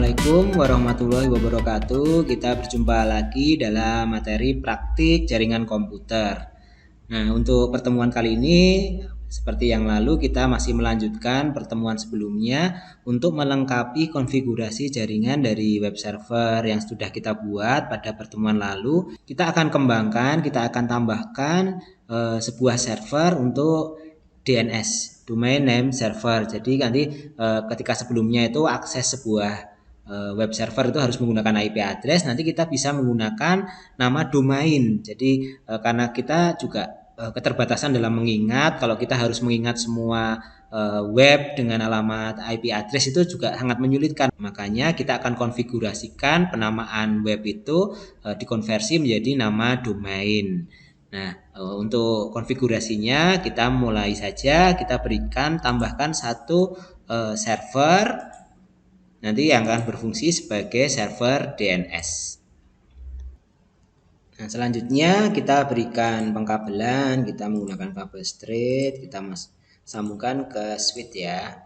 Assalamualaikum warahmatullahi wabarakatuh. Kita berjumpa lagi dalam materi praktik jaringan komputer. Nah, untuk pertemuan kali ini seperti yang lalu kita masih melanjutkan pertemuan sebelumnya untuk melengkapi konfigurasi jaringan dari web server yang sudah kita buat pada pertemuan lalu. Kita akan kembangkan, kita akan tambahkan sebuah server untuk DNS, domain name server. Jadi nanti ketika sebelumnya itu akses sebuah web server itu harus menggunakan IP address, nanti kita bisa menggunakan nama domain. Jadi karena kita juga keterbatasan dalam mengingat, kalau kita harus mengingat semua web dengan alamat IP address itu juga sangat menyulitkan. Makanya kita akan konfigurasikan penamaan web itu dikonversi menjadi nama domain. Nah, untuk konfigurasinya kita mulai saja, kita tambahkan satu server nanti yang akan berfungsi sebagai server DNS. Nah, selanjutnya kita berikan pengkabelan, kita menggunakan kabel straight, kita sambungkan ke switch ya.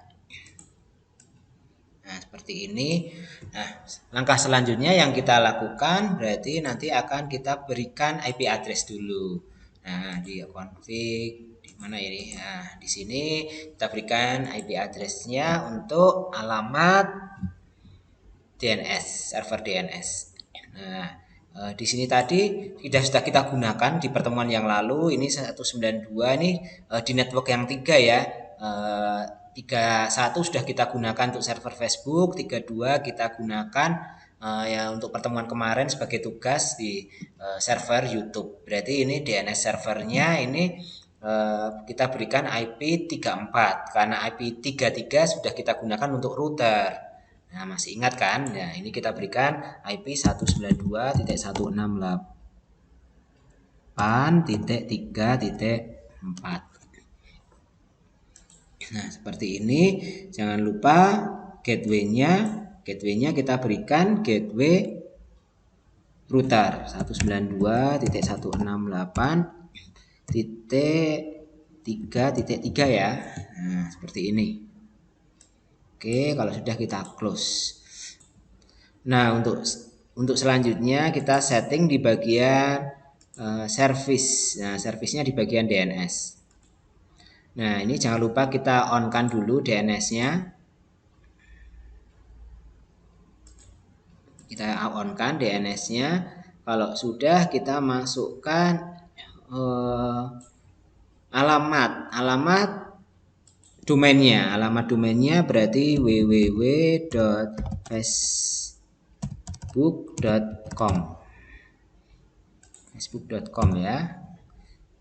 Nah, seperti ini. Nah, langkah selanjutnya yang kita lakukan berarti nanti akan kita berikan IP address dulu. Nah, di config di mana ini? Nah, di sini kita berikan IP address-nya untuk alamat DNS, server DNS. Nah, di sini tadi sudah kita gunakan di pertemuan yang lalu, ini 192 ini di network yang 3 ya. 31 sudah kita gunakan untuk server Facebook, 32 kita gunakan ya untuk pertemuan kemarin sebagai tugas di server YouTube. Berarti ini DNS servernya ini kita berikan IP 34 karena IP 33 sudah kita gunakan untuk router. Nah, masih ingat kan? Nah, ini kita berikan IP 192.168.3.4. Nah, seperti ini. Jangan lupa gateway-nya kita berikan gateway router 192.168.3.3 ya. Nah, seperti ini. Oke, kalau sudah kita close. Nah, untuk selanjutnya kita setting di bagian service. Nah, service-nya di bagian DNS. Nah, ini jangan lupa kita on-kan dulu DNS-nya. Kita on-kan DNS-nya. Kalau sudah kita masukkan alamat domainnya. Alamat domainnya berarti www.facebook.com. facebook.com ya.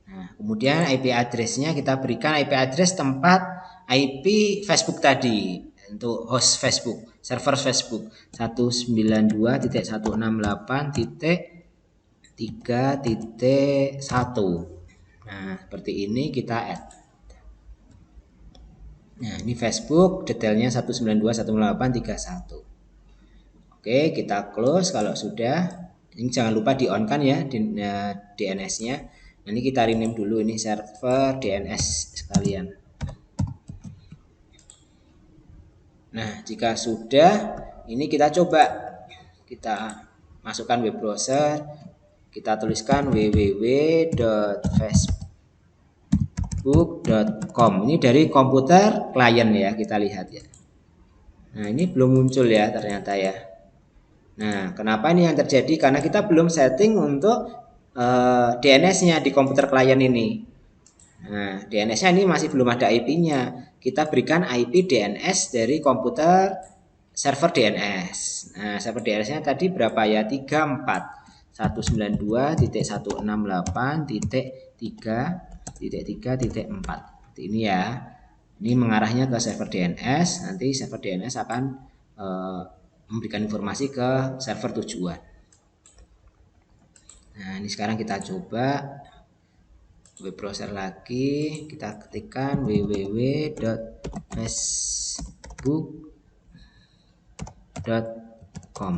Nah, kemudian IP address-nya kita berikan IP address tempat IP Facebook tadi untuk host Facebook, server Facebook 192.168.3.1. Nah, seperti ini kita add. Nah, ini Facebook, detailnya 192.168.3.1. Oke, kita close kalau sudah. Ini jangan lupa di on kan ya DNS-nya. Ini kita rename dulu ini server DNS sekalian. Nah, jika sudah, ini kita coba. Kita masukkan web browser, kita tuliskan www.facebook.com. Ini dari komputer klien ya, kita lihat ya. Nah, ini belum muncul ya ternyata ya. Nah, kenapa ini yang terjadi? Karena kita belum setting untuk DNS-nya di komputer klien ini. Nah, DNS-nya ini masih belum ada IP-nya. Kita berikan IP DNS dari komputer server DNS. Nah, server DNS-nya tadi berapa ya? 34. 192.168.3.3.4. Seperti ini ya. Ini mengarahnya ke server DNS. Nanti server DNS akan memberikan informasi ke server tujuan. Nah, ini sekarang kita coba web browser lagi, kita ketikkan www.facebook.com.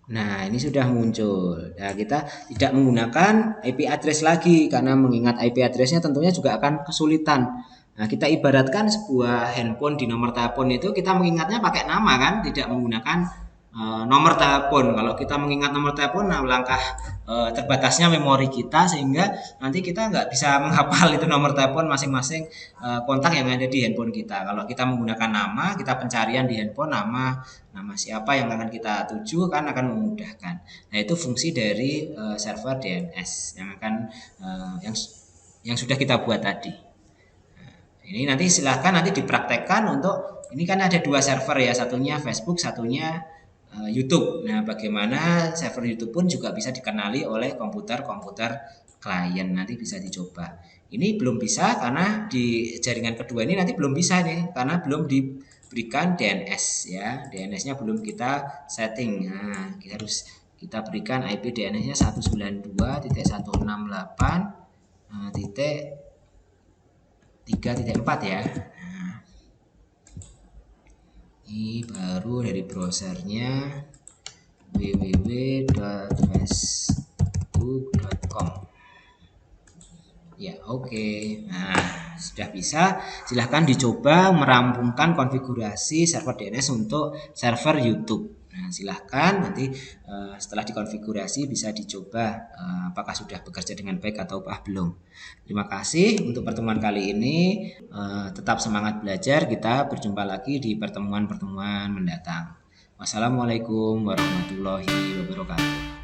Nah, ini sudah muncul. Nah, kita tidak menggunakan IP address lagi karena mengingat IP address-nya tentunya juga akan kesulitan Nah, kita ibaratkan sebuah handphone di nomor telepon itu kita mengingatnya pakai nama kan, tidak menggunakan nomor telepon. Kalau kita mengingat nomor telepon, nah langkah terbatasnya memori kita sehingga nanti kita nggak bisa menghafal itu nomor telepon masing-masing kontak yang ada di handphone kita. Kalau kita menggunakan nama, kita pencarian di handphone nama siapa yang akan kita tuju kan akan memudahkan. Nah, itu fungsi dari server DNS yang akan yang sudah kita buat tadi. Ini nanti silahkan nanti dipraktekkan untuk ini kan ada dua server ya, satunya Facebook, satunya YouTube. Nah, bagaimana server YouTube pun juga bisa dikenali oleh komputer-komputer klien, nanti bisa dicoba. Ini belum bisa karena di jaringan kedua ini nanti belum bisa nih karena belum diberikan DNS ya. DNS-nya belum kita setting. Nah, kita berikan IP DNS-nya 192.168 titik 3.4 ya. Nah, ini baru dari browsernya www.facebook.com. Ya, oke. Nah, sudah bisa. Silahkan dicoba merampungkan konfigurasi server DNS untuk server YouTube. Nah, silahkan nanti setelah dikonfigurasi bisa dicoba apakah sudah bekerja dengan baik atau belum. Terima kasih untuk pertemuan kali ini. Tetap semangat belajar. Kita berjumpa lagi di pertemuan-pertemuan mendatang. Wassalamualaikum warahmatullahi wabarakatuh.